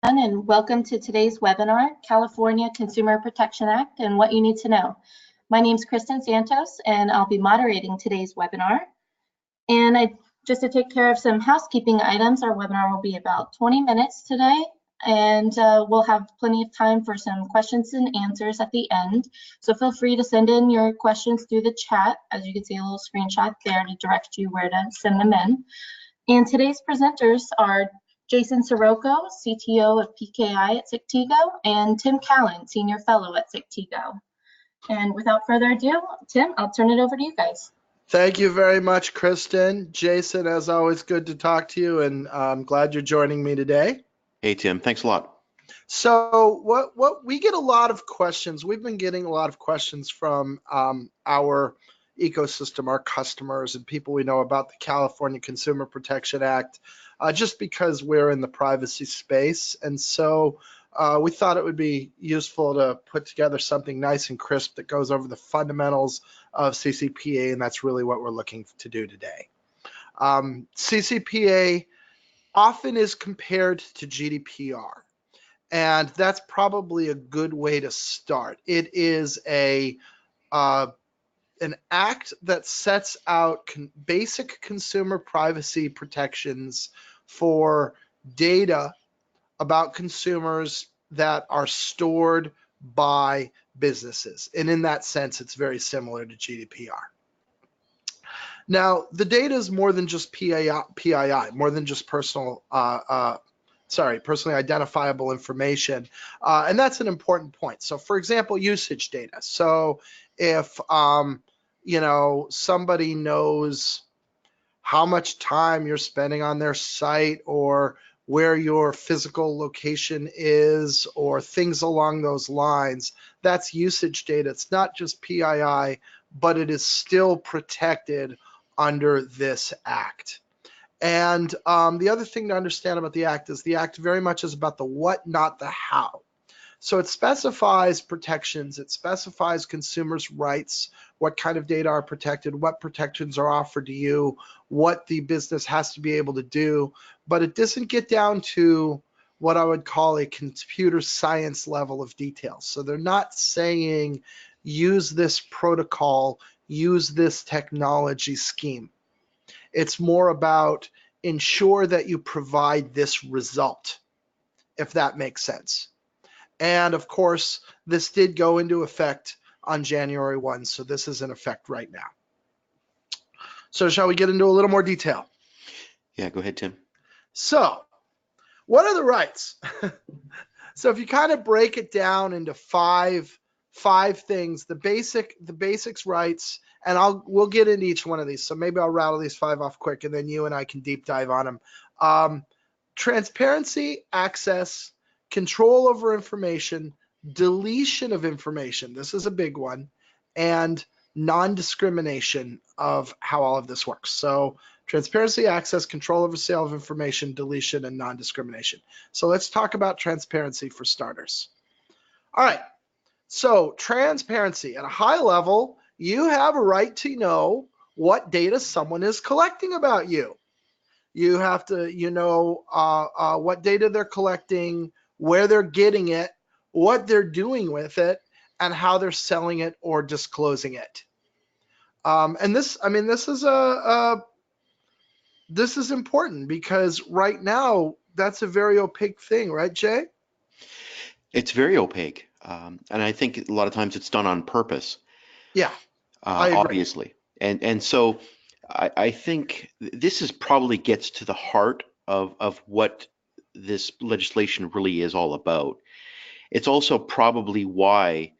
And welcome to today's webinar, California Consumer Protection Act and What You Need to Know. My name is Kristen Santos, and I'll be moderating today's webinar. And just to take care of some housekeeping items, our webinar will be about 20 minutes today, and we'll have plenty of time for some questions and answers at the end. So feel free to send in your questions through the chat. As you can see, a little screenshot there to direct you where to send them in. And today's presenters are Jason Soroko, CTO of PKI at Sectigo, and Tim Callan, Senior Fellow at Sectigo. And without further ado, Tim, I'll turn it over to you guys. Thank you very much, Kristen. Jason, as always, good to talk to you, and I'm glad you're joining me today. Hey, Tim, thanks a lot. So what we get a lot of questions. We've been getting a lot of questions from our ecosystem, our customers, and people we know about the California Consumer Protection Act, just because we're in the privacy space. And so we thought it would be useful to put together something nice and crisp that goes over the fundamentals of CCPA, and that's really what we're looking to do today. CCPA often is compared to GDPR, and that's probably a good way to start. It is an act that sets out basic consumer privacy protections for data about consumers that are stored by businesses. And in that sense, it's very similar to GDPR. Now, the data is more than just PII, more than just personally identifiable information. And that's an important point. So for example, usage data. So if somebody knows how much time you're spending on their site, or where your physical location is, or things along those lines, that's usage data. It's not just PII, but it is still protected under this act. And the other thing to understand about the act is the act very much is about the what, not the how. So it specifies protections, it specifies consumers' rights, what kind of data are protected, what protections are offered to you, what the business has to be able to do, but it doesn't get down to what I would call a computer science level of detail. So they're not saying use this protocol, use this technology scheme. It's more about ensure that you provide this result, if that makes sense. And of course, this did go into effect on January 1, so this is in effect right now. So shall we get into a little more detail? Yeah, go ahead, Tim. So what are the rights? So if you kind of break it down into five things, the basics rights, and we'll get into each one of these. So maybe I'll rattle these five off quick, and then you and I can deep dive on them. Transparency, access, control over information, deletion of information, this is a big one, and non-discrimination of how all of this works. So transparency, access, control over sale of information, deletion, and non-discrimination. So let's talk about transparency for starters. All right, so transparency at a high level, you have a right to know what data someone is collecting about you. You have to, what data they're collecting, where they're getting it, what they're doing with it, and how they're selling it or disclosing it. And this is important because right now that's a very opaque thing, right, Jay? It's very opaque, and I think a lot of times it's done on purpose. Yeah, I agree. Obviously, and so I think this is probably gets to the heart of what this legislation really is all about. It's also probably why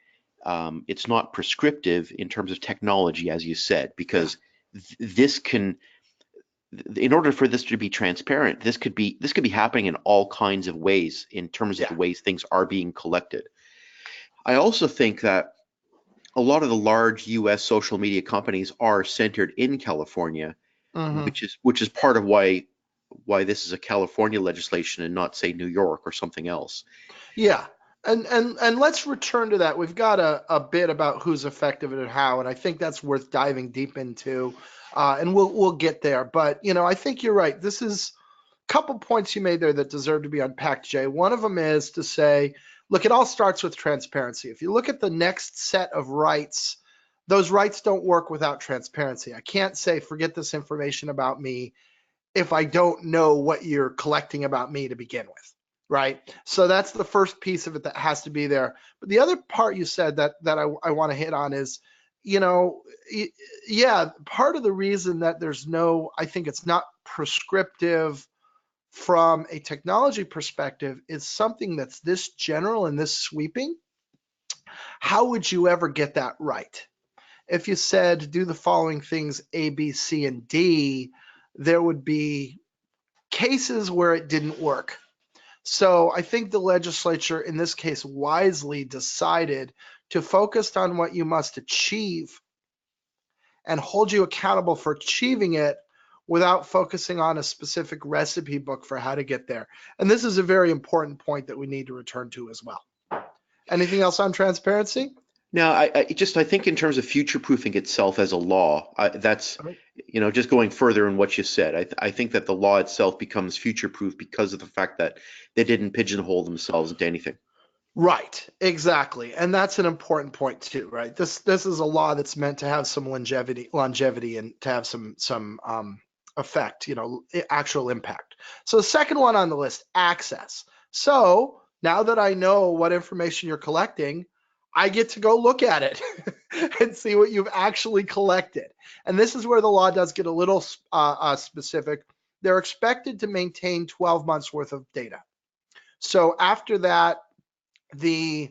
it's not prescriptive in terms of technology, as you said, because this can, in order for this to be transparent, this could be happening in all kinds of ways in terms of the ways things are being collected. I also think that a lot of the large U.S. social media companies are centered in California, which is part of why this is a California legislation and not, say, New York or something else. Yeah, and let's return to that. We've got a bit about who's effective and how, and I think that's worth diving deep into, and we'll get there. But I think you're right. This is couple points you made there that deserve to be unpacked, Jay. One of them is to say, look, it all starts with transparency. If you look at the next set of rights, those rights don't work without transparency. I can't say, forget this information about me if I don't know what you're collecting about me to begin with, right? So that's the first piece of it that has to be there. But the other part you said that I want to hit on is, yeah, part of the reason that there's no, I think it's not prescriptive from a technology perspective is something that's this general and this sweeping. How would you ever get that right? If you said do the following things A, B, C, and D, there would be cases where it didn't work. So I think the legislature in this case wisely decided to focus on what you must achieve and hold you accountable for achieving it without focusing on a specific recipe book for how to get there. And this is a very important point that we need to return to as well. Anything else on transparency? Now, I think in terms of future-proofing itself as a law, that's, just going further in what you said, I think that the law itself becomes future-proof because of the fact that they didn't pigeonhole themselves into anything. Right, exactly. And that's an important point too, right? This is a law that's meant to have some longevity and to have some effect, actual impact. So the second one on the list, access. So now that I know what information you're collecting, I get to go look at it and see what you've actually collected. And this is where the law does get a little specific. They're expected to maintain 12 months worth of data. So after that, the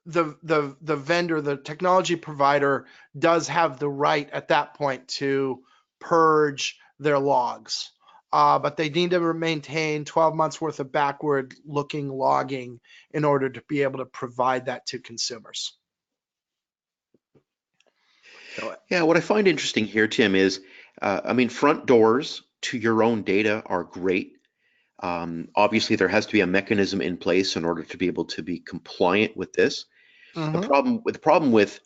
vendor, the technology provider, does have the right at that point to purge their logs. But they need to maintain 12 months worth of backward-looking logging in order to be able to provide that to consumers. Yeah, what I find interesting here, Tim, is, front doors to your own data are great. Obviously, there has to be a mechanism in place in order to be able to be compliant with this. Mm-hmm. The problem with,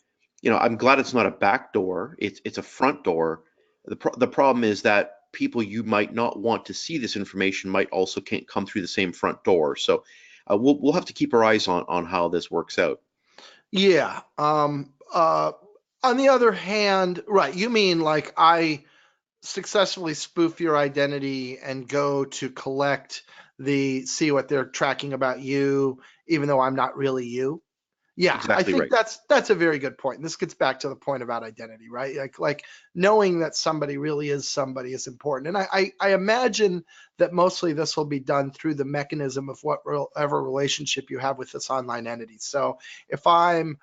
I'm glad it's not a back door. It's a front door. The problem is that people you might not want to see this information might also can't come through the same front door. So we'll have to keep our eyes on how this works out. Yeah. On the other hand, right, you mean like I successfully spoof your identity and go to see what they're tracking about you, even though I'm not really you. Yeah, Exactly I think right. that's a very good point. And this gets back to the point about identity, right? Like knowing that somebody really is somebody is important. And I imagine that mostly this will be done through the mechanism of whatever relationship you have with this online entity. So if I'm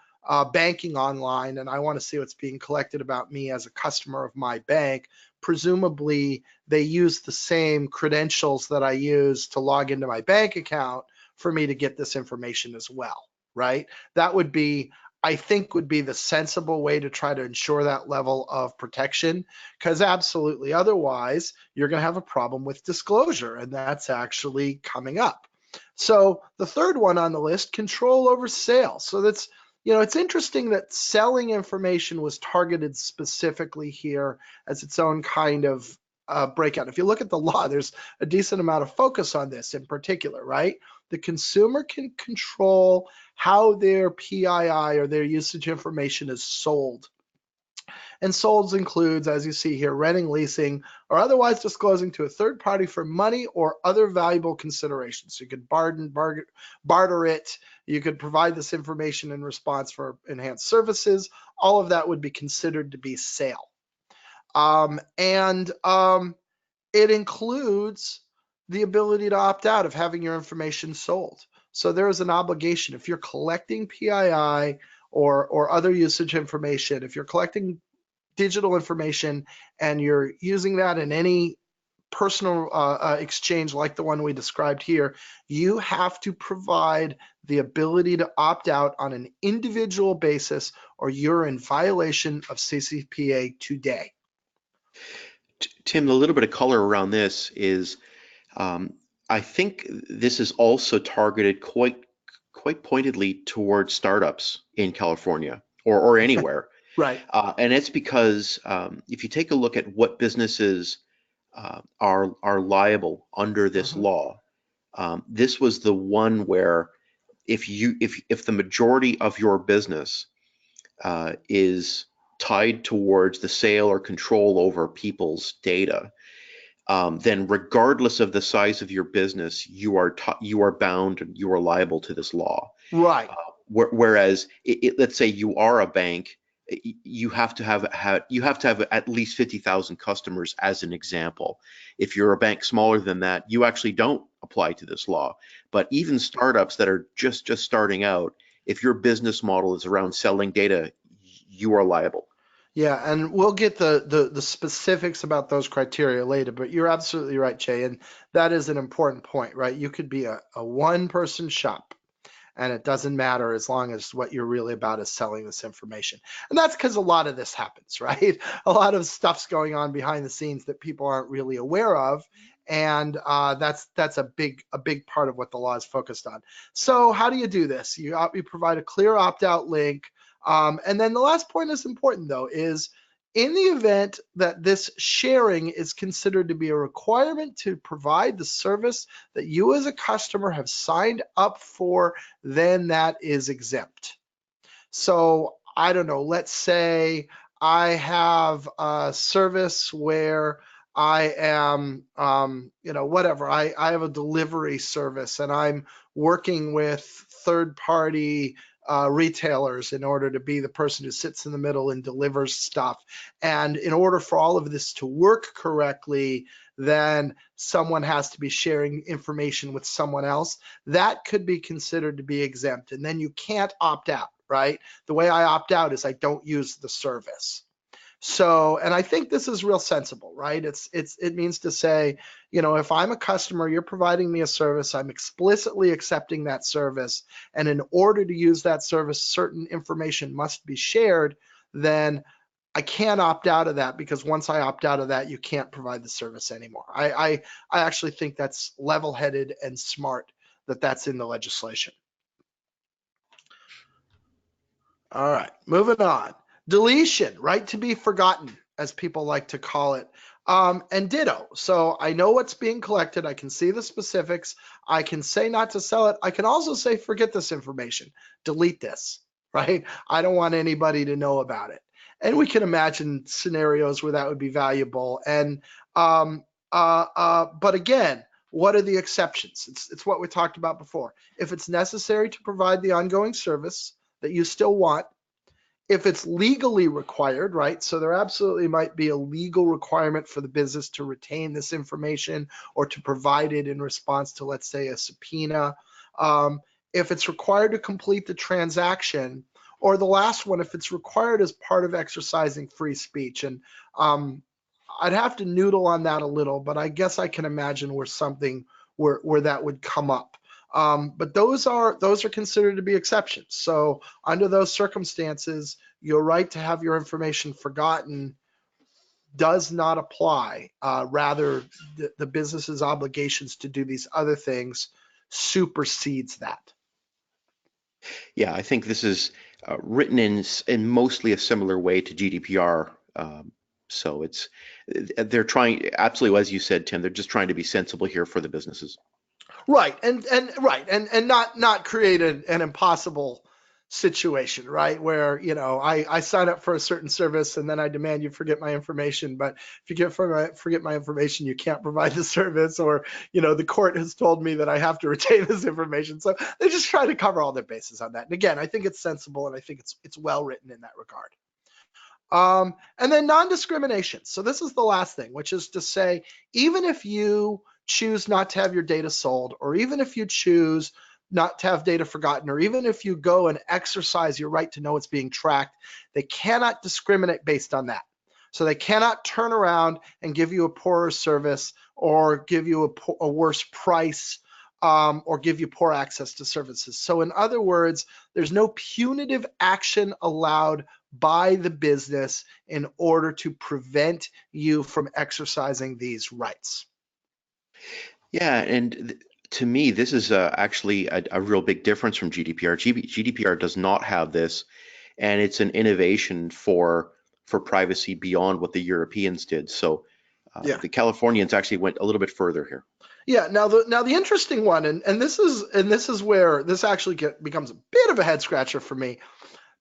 banking online and I want to see what's being collected about me as a customer of my bank, presumably they use the same credentials that I use to log into my bank account for me to get this information as well. Right? That would be, I think, would be the sensible way to try to ensure that level of protection, because absolutely otherwise you're going to have a problem with disclosure, and that's actually coming up. So the third one on the list, control over sales. So that's, it's interesting that selling information was targeted specifically here as its own kind of breakout. If you look at the law, there's a decent amount of focus on this in particular, right? The consumer can control how their PII or their usage information is sold. And sold includes, as you see here, renting, leasing, or otherwise disclosing to a third party for money or other valuable considerations. So you could barter it. You could provide this information in response for enhanced services. All of that would be considered to be sale. It includes the ability to opt out of having your information sold. So there is an obligation. If you're collecting PII or other usage information, if you're collecting digital information and you're using that in any personal exchange like the one we described here, you have to provide the ability to opt out on an individual basis, or you're in violation of CCPA today. Tim, a little bit of color around this is, I think this is also targeted quite pointedly towards startups in California or anywhere. Right. And it's because if you take a look at what businesses are liable under this law. This was the one where if the majority of your business is tied towards the sale or control over people's data, then regardless of the size of your business, you are bound and you are liable to this law. Right. Whereas, let's say you are a bank, you have to have at least 50,000 customers as an example. If you're a bank smaller than that, you actually don't apply to this law. But even startups that are just starting out, if your business model is around selling data, you are liable. Yeah, and we'll get the specifics about those criteria later, but you're absolutely right, Jay, and that is an important point, right? You could be a one-person shop, and it doesn't matter as long as what you're really about is selling this information. And that's because a lot of this happens, right? A lot of stuff's going on behind the scenes that people aren't really aware of, and that's a big part of what the law is focused on. So how do you do this? You provide a clear opt-out link. And then the last point is important, though, is in the event that this sharing is considered to be a requirement to provide the service that you as a customer have signed up for, then that is exempt. So I don't know, let's say I have a service where I am, whatever, I have a delivery service and I'm working with third-party retailers in order to be the person who sits in the middle and delivers stuff. And in order for all of this to work correctly, then someone has to be sharing information with someone else. That could be considered to be exempt. And then you can't opt out, right? The way I opt out is I don't use the service. So, and I think this is real sensible, right? It means to say, if I'm a customer, you're providing me a service, I'm explicitly accepting that service, and in order to use that service, certain information must be shared, then I can't opt out of that, because once I opt out of that, you can't provide the service anymore. I actually think that's level-headed and smart that that's in the legislation. All right, moving on. Deletion, right to be forgotten, as people like to call it. And ditto. So I know what's being collected. I can see the specifics. I can say not to sell it. I can also say, forget this information. Delete this, right? I don't want anybody to know about it. And we can imagine scenarios where that would be valuable. And but again, what are the exceptions? It's what we talked about before. If it's necessary to provide the ongoing service that you still want, if it's legally required, right? So there absolutely might be a legal requirement for the business to retain this information or to provide it in response to, let's say, a subpoena. If it's required to complete the transaction, or the last one, if it's required as part of exercising free speech. And I'd have to noodle on that a little, but I guess I can imagine where that would come up. But those are considered to be exceptions. So under those circumstances, your right to have your information forgotten does not apply. Rather, the business's obligations to do these other things supersedes that. Yeah, I think this is written in mostly a similar way to GDPR. So they're trying, absolutely, as you said, Tim, they're just trying to be sensible here for the businesses. Right, and not create an impossible situation, right? Where I sign up for a certain service and then I demand you forget my information, but if you forget my information, you can't provide the service, or the court has told me that I have to retain this information. So they just try to cover all their bases on that. And again, I think it's sensible, and I think it's well written in that regard. And then non-discrimination. So this is the last thing, which is to say, even if you choose not to have your data sold, or even if you choose not to have data forgotten, or even if you go and exercise your right to know it's being tracked, they cannot discriminate based on that. So they cannot turn around and give you a poorer service, or give you a worse price, or give you poor access to services. So in other words, there's no punitive action allowed by the business in order to prevent you from exercising these rights. Yeah, and to me, this is actually a real big difference from GDPR. GDPR does not have this, and it's an innovation for privacy beyond what the Europeans did. So Yeah. The Californians actually went a little bit further here. Yeah. Now the interesting one, and this is where this actually becomes a bit of a head scratcher for me.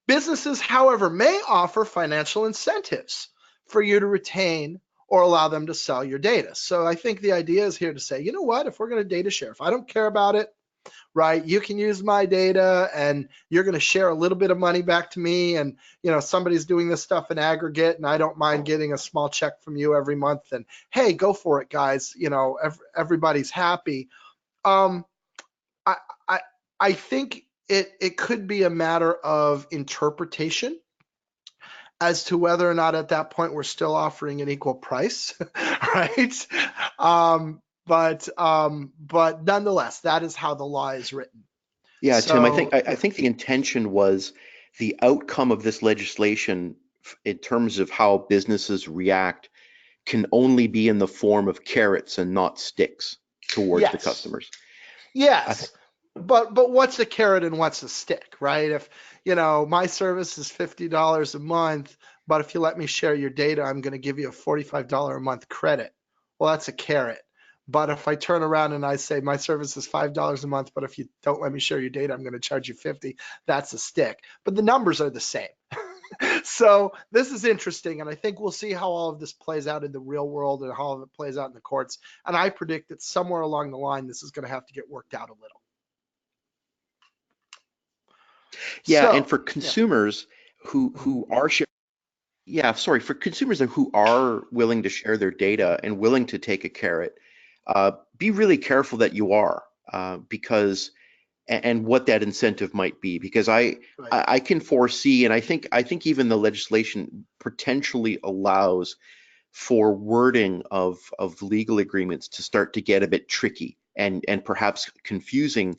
Businesses, however, may offer financial incentives for you to retain or allow them to sell your data. So I think the idea is here to say, you know what, if we're going to data share, if I don't care about it, right, you can use my data and you're going to share a little bit of money back to me. And, somebody's doing this stuff in aggregate and I don't mind getting a small check from you every month. And hey, go for it, guys. Everybody's happy. I, I, I think it could be a matter of interpretation as to whether or not at that point we're still offering an equal price, right? But nonetheless, that is how the law is written. Yeah, Tim, So I think the intention was the outcome of this legislation in terms of how businesses react can only be in the form of carrots and not sticks towards the yes, customers. yes. But what's a carrot and what's a stick, right? If my service is $50 a month, but if you let me share your data, I'm going to give you a $45 a month credit. Well, that's a carrot. But if I turn around and I say my service is $5 a month, but if you don't let me share your data, I'm going to charge you 50, that's a stick. But the numbers are the same. So this is interesting, and I think we'll see how all of this plays out in the real world and how all of it plays out in the courts. And I predict that somewhere along the line, this is going to have to get worked out a little. Yeah, and So, for consumers who are for consumers who are willing to share their data and willing to take a carrot, be really careful that you are, because and what that incentive might be, because right. I can foresee, and I think even the legislation potentially allows for wording of legal agreements to start to get a bit tricky and perhaps confusing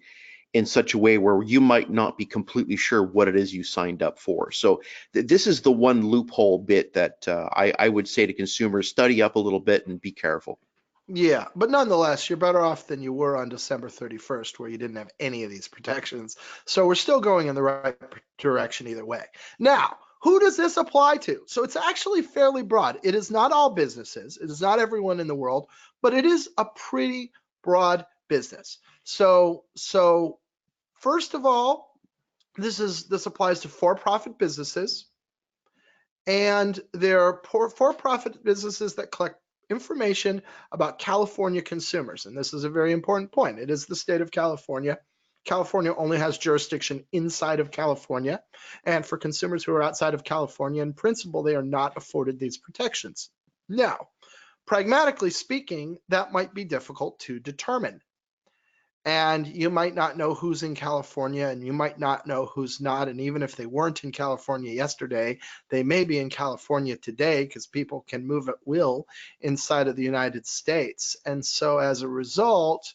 in such a way where you might not be completely sure what it is you signed up for. So this is the one loophole bit that I would say to consumers, study up a little bit and be careful. Yeah, but nonetheless, you're better off than you were on December 31st, where you didn't have any of these protections. So we're still going in the right direction either way. Now, who does this apply to? So it's actually fairly broad. It is not all businesses. It is not everyone in the world, but it is a pretty broad business. So first of all, this applies to for-profit businesses, and there are for-profit businesses that collect information about California consumers. And this is a very important point. It is the state of California. California only has jurisdiction inside of California. And for consumers who are outside of California, in principle, they are not afforded these protections. Now, pragmatically speaking, that might be difficult to determine. And you might not know who's in California and you might not know who's not. And even if they weren't in California yesterday, they may be in California today, because people can move at will inside of the United States. And so as a result,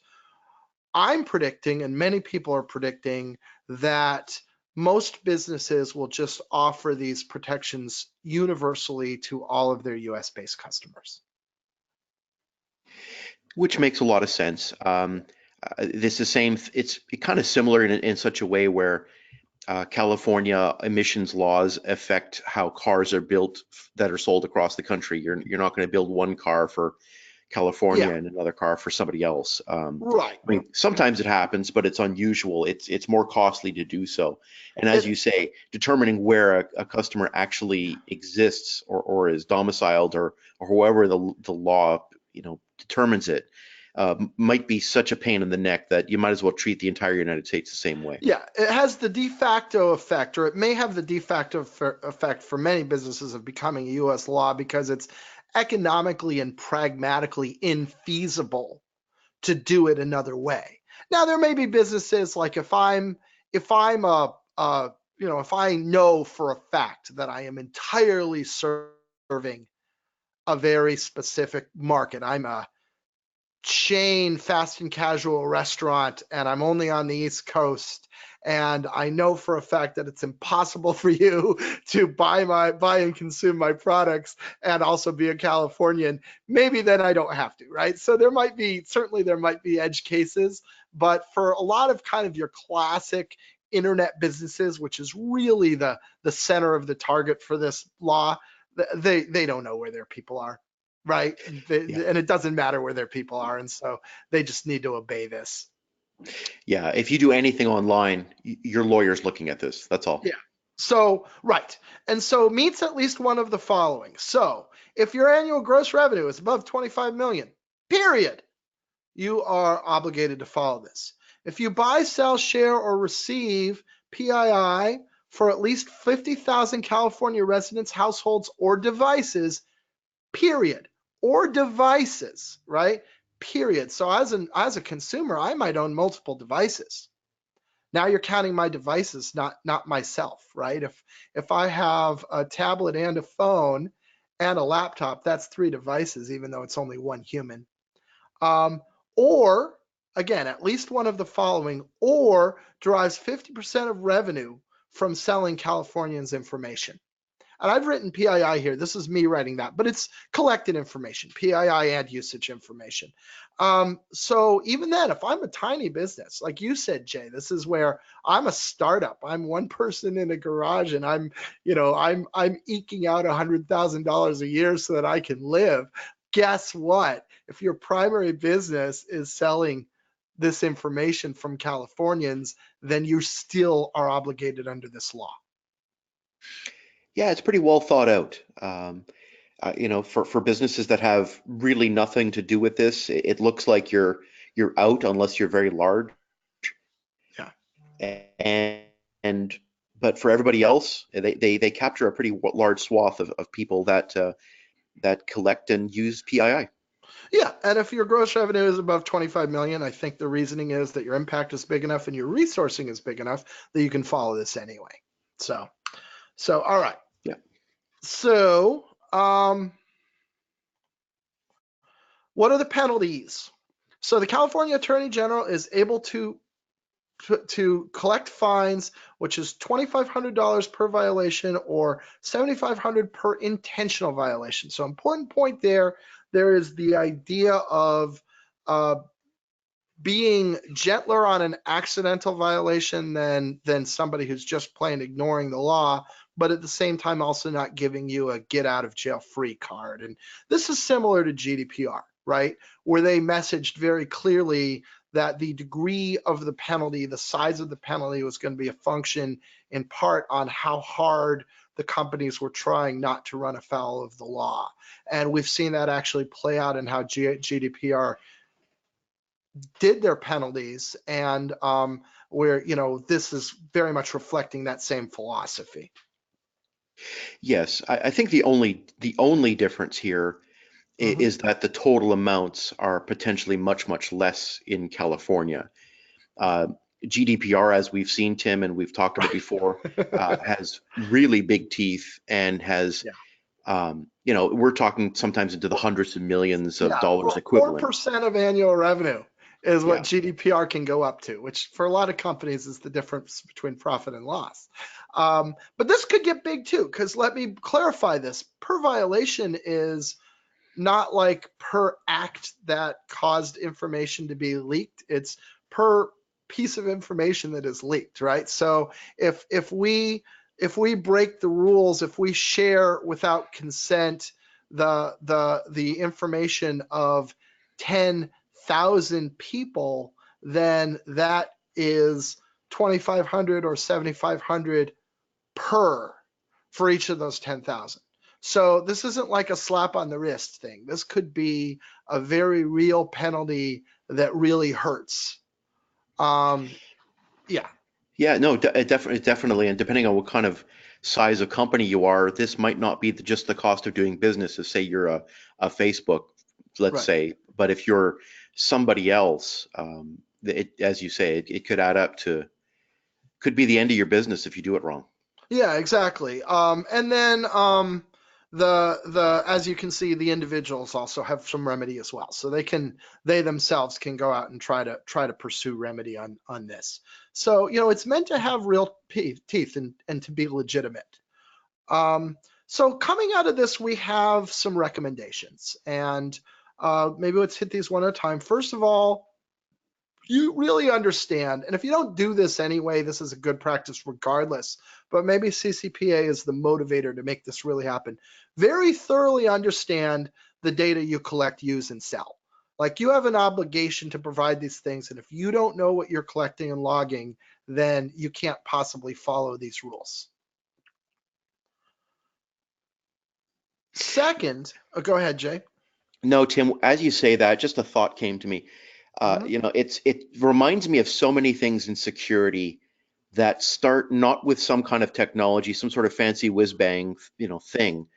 I'm predicting, and many people are predicting, that most businesses will just offer these protections universally to all of their US-based customers. Which makes a lot of sense. This is it's kind of similar in such a way where California emissions laws affect how cars are built that are sold across the country. You're not going to build one car for California Yeah, and another car for somebody else. right. I mean, sometimes it happens, but it's unusual. It's more costly to do so. And as you say, determining where a customer actually exists or is domiciled or however the law determines it, might be such a pain in the neck that you might as well treat the entire United States the same way. Yeah, it has the de facto effect, or it may have the de facto effect for many businesses of becoming a U.S. law, because it's economically and pragmatically infeasible to do it another way. Now, there may be businesses like if I know for a fact that I am entirely serving a very specific market. I'm a chain fast and casual restaurant and I'm only on the East Coast, and I know for a fact that it's impossible for you to buy and consume my products and also be a Californian, maybe then I don't have to, right? So there might be edge cases, but for a lot of kind of your classic internet businesses, which is really the center of the target for this law, they don't know where their people are. right? Yeah. And it doesn't matter where their people are. And so they just need to obey this. Yeah. If you do anything online, your lawyer's looking at this. That's all. Yeah. So, right. And so meets at least one of the following. So if your annual gross revenue is above 25 million, period, you are obligated to follow this. If you buy, sell, share, or receive PII for at least 50,000 California residents, households, or devices, period, or devices, right? Period. So as a consumer, I might own multiple devices. Now you're counting my devices, not myself, right? If I have a tablet and a phone and a laptop, that's 3 devices, even though it's only one human. Or again, at least one of the following, or derives 50% of revenue from selling Californians information. And I've written PII here. This is me writing that, but it's collected information, PII and usage information. So even then, if I'm a tiny business, like you said, Jay, this is where I'm a startup. I'm one person in a garage, and I'm eking out $100,000 a year so that I can live. Guess what? If your primary business is selling this information from Californians, then you still are obligated under this law. Yeah, it's pretty well thought out. For businesses that have really nothing to do with this, it looks like you're out unless you're very large. Yeah. And but for everybody else, they capture a pretty large swath of people that collect and use PII. Yeah, and if your gross revenue is above 25 million, I think the reasoning is that your impact is big enough and your resourcing is big enough that you can follow this anyway. So all right. Yeah. So, what are the penalties? So the California Attorney General is able to collect fines, which is $2,500 per violation or $7,500 per intentional violation. So important point there is the idea of being gentler on an accidental violation than somebody who's just plain ignoring the law, but at the same time also not giving you a get out of jail free card. And this is similar to GDPR, right? Where they messaged very clearly that the degree of the penalty, the size of the penalty, was going to be a function in part on how hard the companies were trying not to run afoul of the law. And we've seen that actually play out in how GDPR did their penalties, and where this is very much reflecting that same philosophy. Yes, I think the only difference here is that the total amounts are potentially much less in California. GDPR, as we've seen, Tim, and we've talked about before, has really big teeth and has, we're talking sometimes into the hundreds of millions of dollars equivalent. 4% of annual revenue is what GDPR can go up to, which for a lot of companies is the difference between profit and loss. But this could get big too, because let me clarify this. Per violation is not like per act that caused information to be leaked. It's per piece of information that is leaked, right? So if we break the rules, if we share without consent the information of 10,000 people, then that is 2,500 or 7,500 per for each of those 10,000. So this isn't like a slap on the wrist thing. This could be a very real penalty that really hurts. Yeah, no, definitely. And depending on what kind of size of company you are, this might not be just the cost of doing business. As say you're a Facebook, let's say, but if you're somebody else, as you say, it could add up to, could be the end of your business if you do it wrong. Yeah, exactly. And then as you can see, the individuals also have some remedy as well. So they themselves can go out and try to pursue remedy on this. So, it's meant to have real teeth and to be legitimate. So coming out of this, we have some recommendations, and maybe let's hit these one at a time. First of all, you really understand, and if you don't do this anyway, this is a good practice regardless, but maybe CCPA is the motivator to make this really happen. Very thoroughly understand the data you collect, use, and sell. Like, you have an obligation to provide these things, and if you don't know what you're collecting and logging, then you can't possibly follow these rules. Second, go ahead, Jay. No, Tim, as you say that, just a thought came to me. It reminds me of so many things in security that start not with some kind of technology, some sort of fancy whiz bang, thing.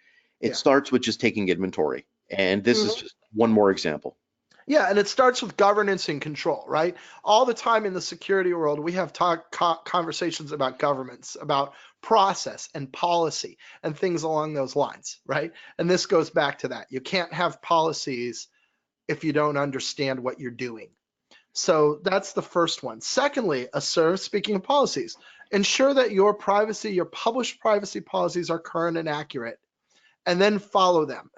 It Yeah. starts with just taking inventory. And this is just one more example. Yeah, and it starts with governance and control, right? All the time in the security world, we have conversations about governments, about process and policy and things along those lines, right? And this goes back to that. You can't have policies if you don't understand what you're doing. So that's the first one. Secondly, speaking of policies, ensure that your published privacy policies are current and accurate, and then follow them,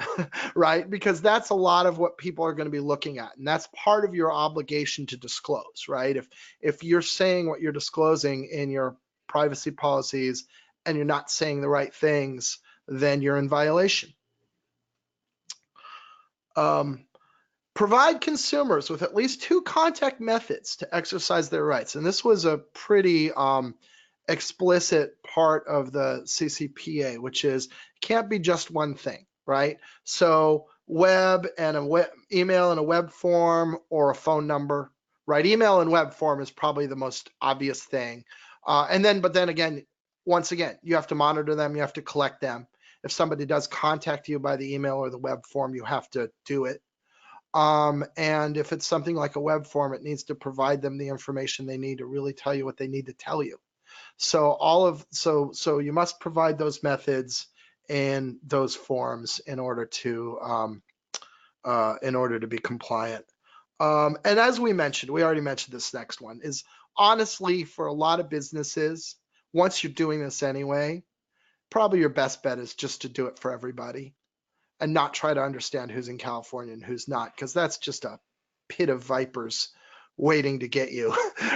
right? Because that's a lot of what people are going to be looking at. And that's part of your obligation to disclose, right? If you're saying what you're disclosing in your privacy policies and you're not saying the right things, then you're in violation. Provide consumers with at least 2 contact methods to exercise their rights. And this was a pretty explicit part of the CCPA, which is can't be just one thing, right? So email and a web form, or a phone number, right? Email and web form is probably the most obvious thing. But then again, once again, you have to monitor them, you have to collect them. If somebody does contact you by the email or the web form, you have to do it. And if it's something like a web form, it needs to provide them the information they need to really tell you what they need to tell you. So you must provide those methods and those forms in order to be compliant. And as we already mentioned this next one, is honestly, for a lot of businesses, once you're doing this anyway, probably your best bet is just to do it for everybody and not try to understand who's in California and who's not, because that's just a pit of vipers waiting to get you,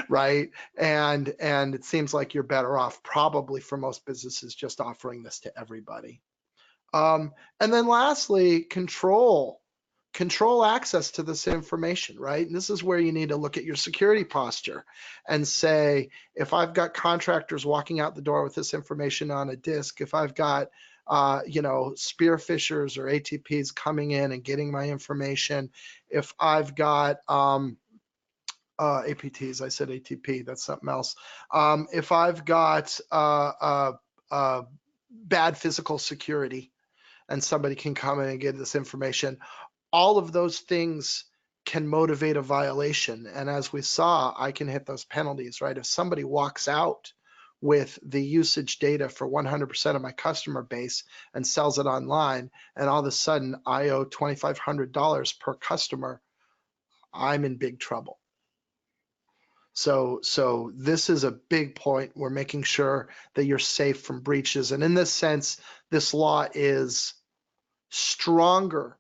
right? And it seems like you're better off, probably for most businesses, just offering this to everybody. And then lastly, control access to this information, right? And this is where you need to look at your security posture and say, if I've got contractors walking out the door with this information on a disk, if I've got spearfishers or ATPs coming in and getting my information, if I've got APTs, I said ATP, that's something else. If I've got bad physical security and somebody can come in and get this information, all of those things can motivate a violation. And as we saw, I can hit those penalties, right? If somebody walks out with the usage data for 100% of my customer base and sells it online, and all of a sudden I owe $2,500 per customer, I'm in big trouble. So this is a big point. We're making sure that you're safe from breaches. And in this sense, this law is stronger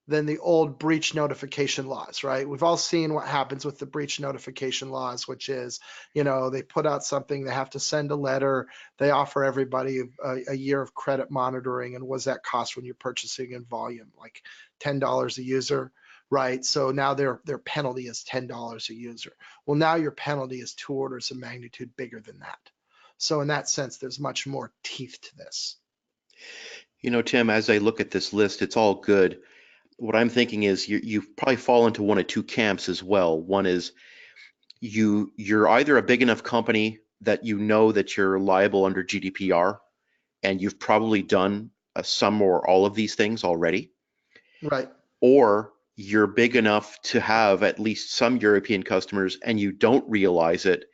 than the old breach notification laws, right? We've all seen what happens with the breach notification laws, which is, they put out something, they have to send a letter, they offer everybody a year of credit monitoring. And what does that cost when you're purchasing in volume? Like $10 a user, right? So now their penalty is $10 a user. Well, now your penalty is 2 orders of magnitude bigger than that. So in that sense, there's much more teeth to this. Tim, as I look at this list, it's all good. What I'm thinking is you probably fall into one of 2 camps as well. One is you're either a big enough company that you know that you're liable under GDPR, and you've probably done some or all of these things already. Right. Or you're big enough to have at least some European customers and you don't realize it.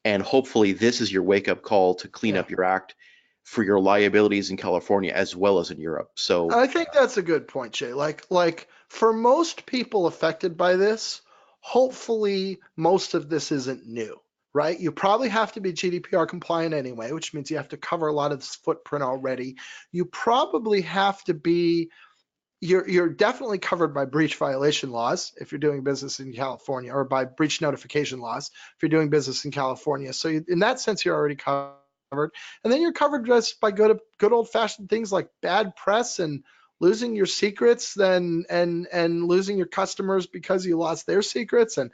And hopefully this is your wake-up call to clean up your act for your liabilities in California as well as in Europe. So I think that's a good point, Jay. Like for most people affected by this, hopefully most of this isn't new, right? You probably have to be GDPR compliant anyway, which means you have to cover a lot of this footprint already. You probably have to be, you're definitely covered by breach violation laws if you're doing business in California, or by breach notification laws if you're doing business in California. So in that sense, you're already covered. And then you're covered just by good old-fashioned things like bad press and losing your secrets than and losing your customers because you lost their secrets. And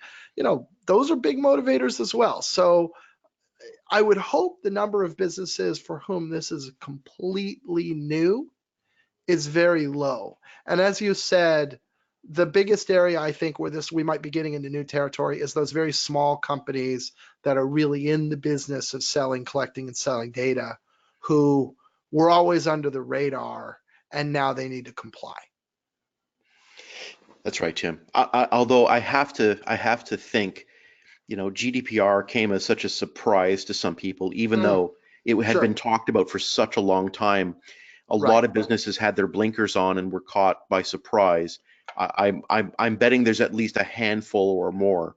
those are big motivators as well. So I would hope the number of businesses for whom this is completely new is very low. And as you said, the biggest area I think where we might be getting into new territory is those very small companies that are really in the business of collecting and selling data, who were always under the radar and now they need to comply. That's right, Tim. Although I have to think, GDPR came as such a surprise to some people, even though it had Sure. been talked about for such a long time. A lot of businesses had their blinkers on and were caught by surprise. I'm betting there's at least a handful or more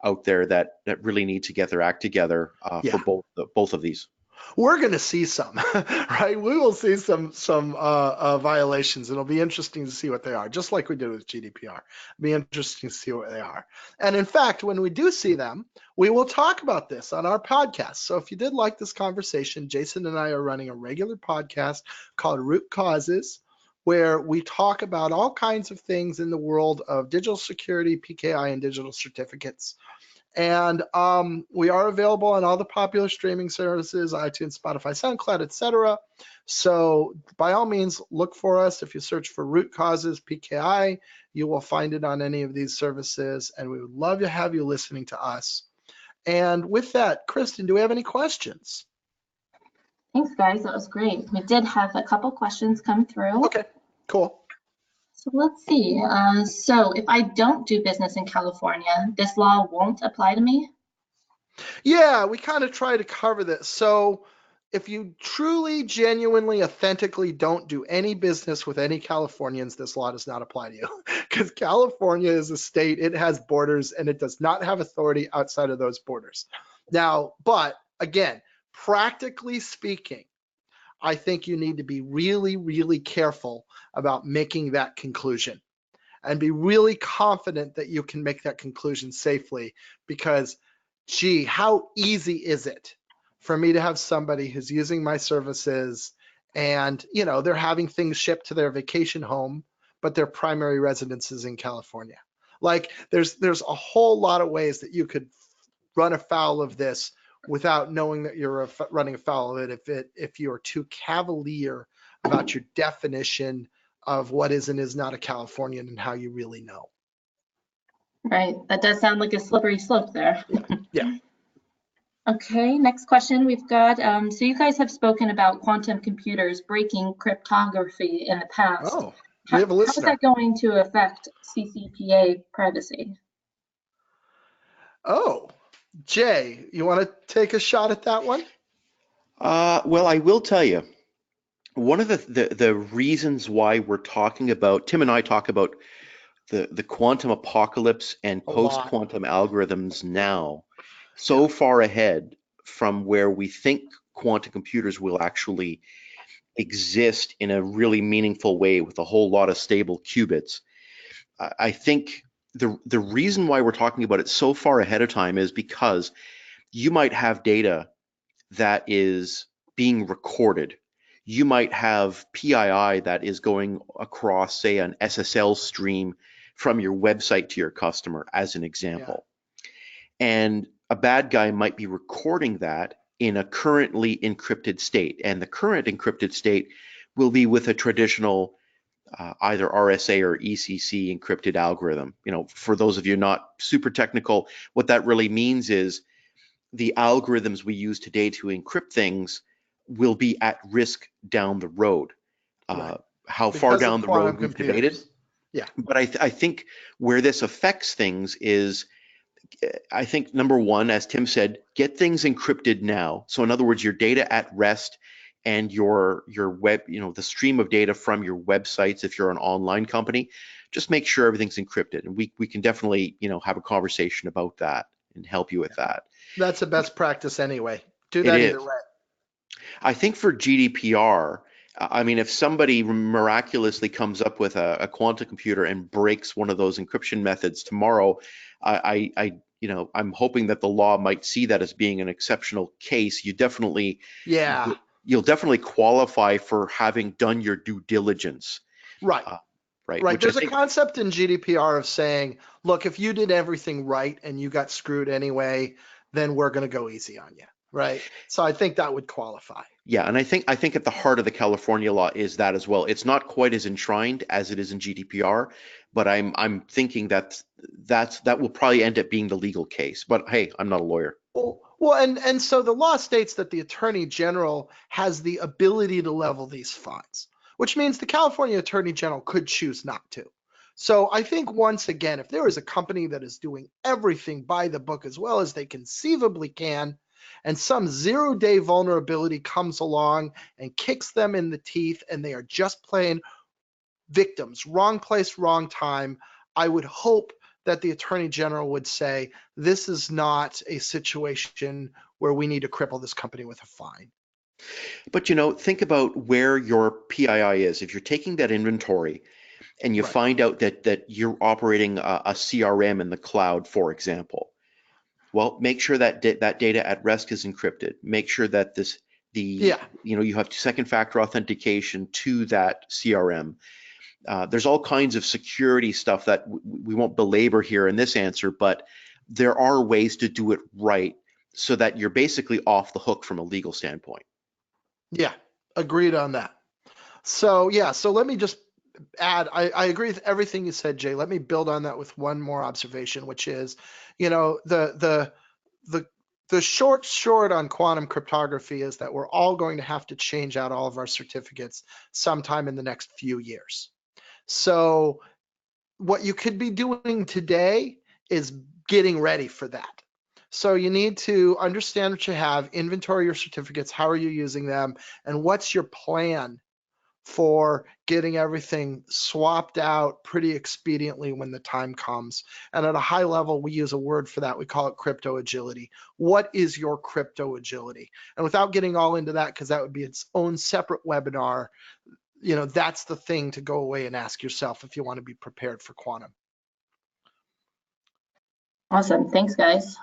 out there that really need to get their act together for both of these. We're going to see some, right? We will see some violations. It'll be interesting to see what they are, just like we did with GDPR. It'll be interesting to see what they are. And in fact, when we do see them, we will talk about this on our podcast. So if you did like this conversation, Jason and I are running a regular podcast called Root Causes, where we talk about all kinds of things in the world of digital security, PKI, and digital certificates. And we are available on all the popular streaming services, iTunes, Spotify, SoundCloud, etc. So by all means, look for us. If you search for Root Causes PKI, you will find it on any of these services. And we would love to have you listening to us. And with that, Kristen, do we have any questions? Thanks, guys. That was great. We did have a couple questions come through. Okay, cool. So let's see. So if I don't do business in California, this law won't apply to me? Yeah, we kind of try to cover this. So if you truly, genuinely, authentically don't do any business with any Californians, this law does not apply to you, because California is a state, it has borders, and it does not have authority outside of those borders. Now, but again, practically speaking, I think you need to be really, really careful about making that conclusion and be really confident that you can make that conclusion safely, because gee, how easy is it for me to have somebody who's using my services and they're having things shipped to their vacation home, but their primary residence is in California. Like there's a whole lot of ways that you could run afoul of this without knowing that you're running afoul of it if you're too cavalier about your definition of what is and is not a Californian and how you really know. Right. That does sound like a slippery slope there. Yeah. Okay, next question we've got. So you guys have spoken about quantum computers breaking cryptography in the past. Oh, we have a listener. How is that going to affect CCPA privacy? Oh, Jay, you want to take a shot at that one? Well, I will tell you, one of the reasons why we're talking about, Tim and I talk about the quantum apocalypse and post-quantum algorithms now, so far ahead from where we think quantum computers will actually exist in a really meaningful way with a whole lot of stable qubits. I think the reason why we're talking about it so far ahead of time is because you might have data that is being recorded. You might have PII that is going across, say, an SSL stream from your website to your customer, as an example. Yeah. And a bad guy might be recording that in a currently encrypted state. And the current encrypted state will be with a traditional either RSA or ECC encrypted algorithm. For those of you not super technical, what that really means is the algorithms we use today to encrypt things will be at risk down the road. Right. How because far down the road we've debated. Yeah. But I think where this affects things is, I think number one, as Tim said, get things encrypted now. So in other words, your data at rest and your web, the stream of data from your websites, if you're an online company, just make sure everything's encrypted. And we can definitely, have a conversation about that and help you with that. That's the best practice anyway. Do that either way. I think for GDPR, if somebody miraculously comes up with a quantum computer and breaks one of those encryption methods tomorrow, I'm hoping that the law might see that as being an exceptional case. You'll definitely qualify for having done your due diligence. Right. Right. Right. Which I There's a think, concept in GDPR of saying, look, if you did everything right and you got screwed anyway, then we're going to go easy on you. Right. So I think that would qualify. yeah, and I think at the heart of the California law is that as well. It's not quite as enshrined as it is in GDPR, but I'm thinking that will probably end up being the legal case. But hey, I'm not a lawyer. Well, and so the law states that the Attorney General has the ability to level these fines, which means the California Attorney General could choose not to. So I think once again, if there is a company that is doing everything by the book as well as they conceivably can, and some 0-day vulnerability comes along and kicks them in the teeth, and they are just plain victims, wrong place, wrong time, I would hope that the Attorney General would say, this is not a situation where we need to cripple this company with a fine. But think about where your PII is. If you're taking that inventory and you Right. find out that you're operating a CRM in the cloud, for example, well, make sure that that data at rest is encrypted. Make sure that Yeah. you have second factor authentication to that CRM. There's all kinds of security stuff that we won't belabor here in this answer, but there are ways to do it right so that you're basically off the hook from a legal standpoint. Yeah, agreed on that. So yeah, so let me just add, I agree with everything you said, Jay. Let me build on that with one more observation, which is, the short on quantum cryptography is that we're all going to have to change out all of our certificates sometime in the next few years. So what you could be doing today is getting ready for that. So you need to understand what you have, inventory your certificates, how are you using them, and what's your plan for getting everything swapped out pretty expediently when the time comes. And at a high level, we use a word for that. We call it crypto agility. What is your crypto agility? And without getting all into that, because that would be its own separate webinar, that's the thing to go away and ask yourself if you want to be prepared for quantum. Awesome, thanks guys.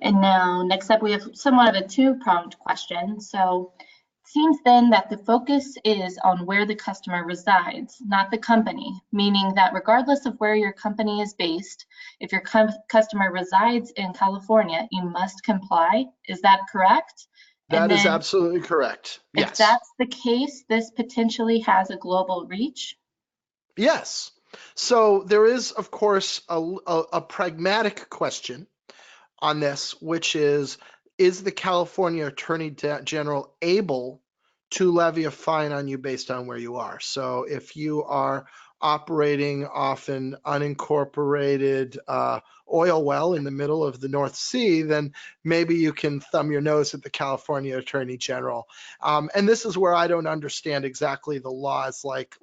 And now next up we have somewhat of a two-pronged question. So it seems then that the focus is on where the customer resides, not the company, meaning that regardless of where your company is based, if your customer resides in California, you must comply. Is that correct? That is absolutely correct. Yes. If that's the case, this potentially has a global reach? Yes. So there is, of course, a pragmatic question on this, which is the California Attorney General able to levy a fine on you based on where you are? So if you are operating off an unincorporated oil well in the middle of the North Sea, then maybe you can thumb your nose at the California Attorney General. And this is where I don't understand exactly the laws, like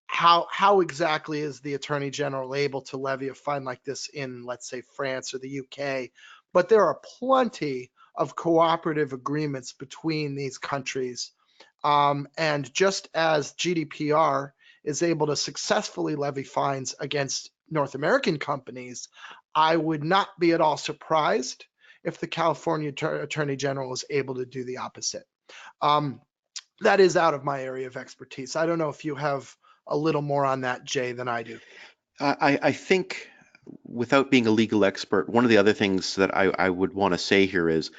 how exactly is the Attorney General able to levy a fine like this in, let's say, France or the UK? But there are plenty of cooperative agreements between these countries. And just as GDPR is able to successfully levy fines against North American companies, I would not be at all surprised if the California Attorney General is able to do the opposite. That is out of my area of expertise. I don't know if you have a little more on that, Jay, than I do. I think, without being a legal expert, one of the other things that I would want to say here is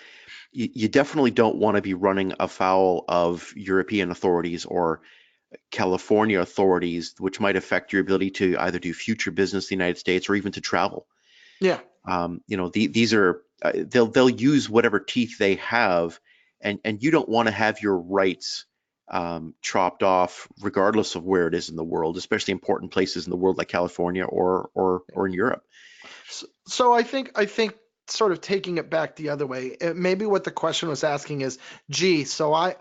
you definitely don't want to be running afoul of European authorities or California authorities, which might affect your ability to either do future business in the United States or even to travel. Yeah. These are they'll use whatever teeth they have, and you don't want to have your rights chopped off regardless of where it is in the world, especially important places in the world like California or in Europe. So I think sort of taking it back the other way, maybe what the question was asking is, gee, so I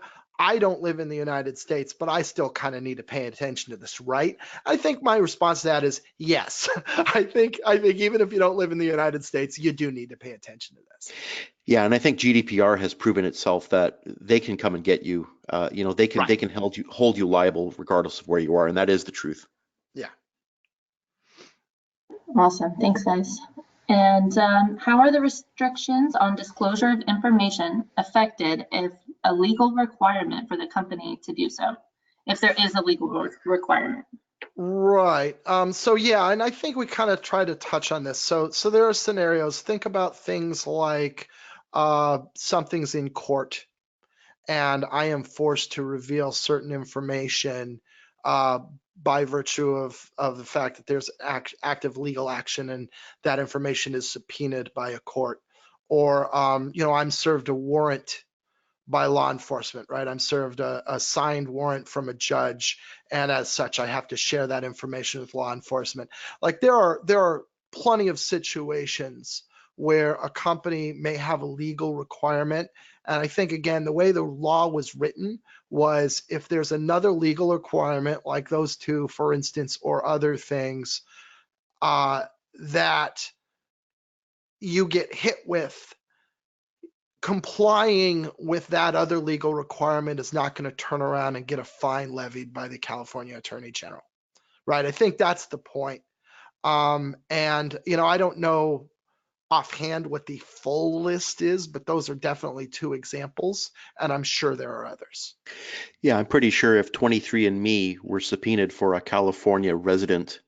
don't live in the United States, but I still kind of need to pay attention to this, right? I think my response to that is yes. I think even if you don't live in the United States, you do need to pay attention to this. Yeah, and I think GDPR has proven itself that they can come and get you. They can hold you liable regardless of where you are, and that is the truth. Yeah. Awesome, thanks guys. And how are the restrictions on disclosure of information affected if a legal requirement for the company to do so, if there is a legal requirement? Right. So yeah, and I think we kind of try to touch on this. So there are scenarios. Think about things like something's in court and I am forced to reveal certain information uh, by virtue of the fact that there's active legal action and that information is subpoenaed by a court. Or, I'm served a warrant by law enforcement, right? I'm served a signed warrant from a judge, and as such, I have to share that information with law enforcement. Like there are plenty of situations where a company may have a legal requirement. And I think, again, the way the law was written was if there's another legal requirement, like those two, for instance, or other things that you get hit with, complying with that other legal requirement is not going to turn around and get a fine levied by the California Attorney General, right? I think that's the point. And, I don't know offhand what the full list is, but those are definitely two examples, and I'm sure there are others. Yeah, I'm pretty sure if 23andMe were subpoenaed for a California resident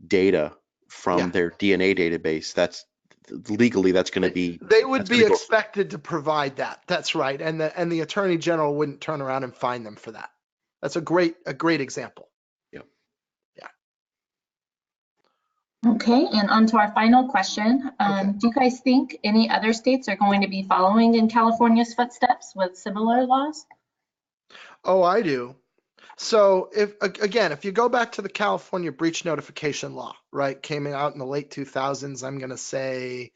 data from Yeah. their DNA database, that's legally that's going to be They would that's be gonna go. expected to provide that. That's right. And the Attorney General wouldn't turn around and fine them for that. That's a great example. Yeah. Yeah. Okay, and on to our final question. Okay. Do you guys think any other states are going to be following in California's footsteps with similar laws? Oh, I do. So if you go back to the California breach notification law, right, came out in the late 2000s, I'm going to say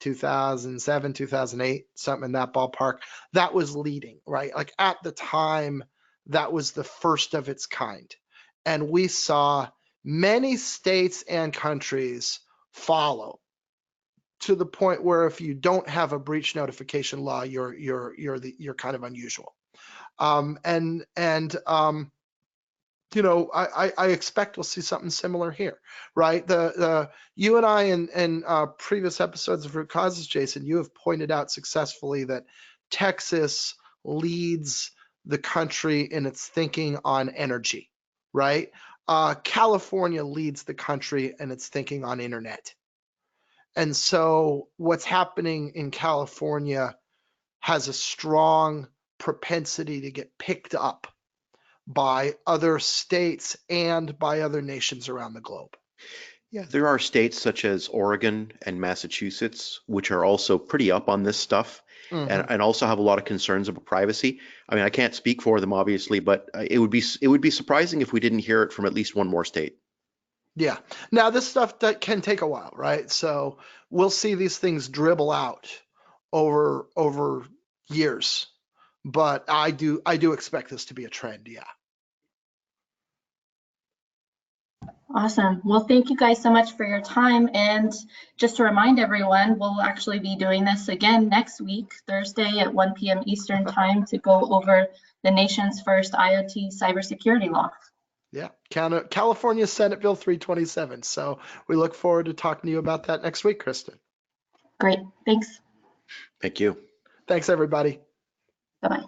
2007, 2008, something in that ballpark, that was leading, right? Like at the time, that was the first of its kind. And we saw many states and countries follow to the point where if you don't have a breach notification law, you're kind of unusual. I expect we'll see something similar here, right? You and I in previous episodes of Root Causes, Jason, you have pointed out successfully that Texas leads the country in its thinking on energy, right? California leads the country in its thinking on internet. And so what's happening in California has a strong propensity to get picked up by other states and by other nations around the globe. Yeah, there are states such as Oregon and Massachusetts, which are also pretty up on this stuff and also have a lot of concerns about privacy. I mean, I can't speak for them, obviously, but it would be surprising if we didn't hear it from at least one more state. Yeah. Now, this stuff that can take a while, right? So we'll see these things dribble out over years, but I do expect this to be a trend. Yeah. Awesome. Well, thank you guys so much for your time. And just to remind everyone, we'll actually be doing this again next week, Thursday at 1 p.m. Eastern time to go over the nation's first IoT cybersecurity law. Yeah. California Senate Bill 327. So we look forward to talking to you about that next week, Kristen. Great. Thanks. Thank you. Thanks, everybody. Bye-bye.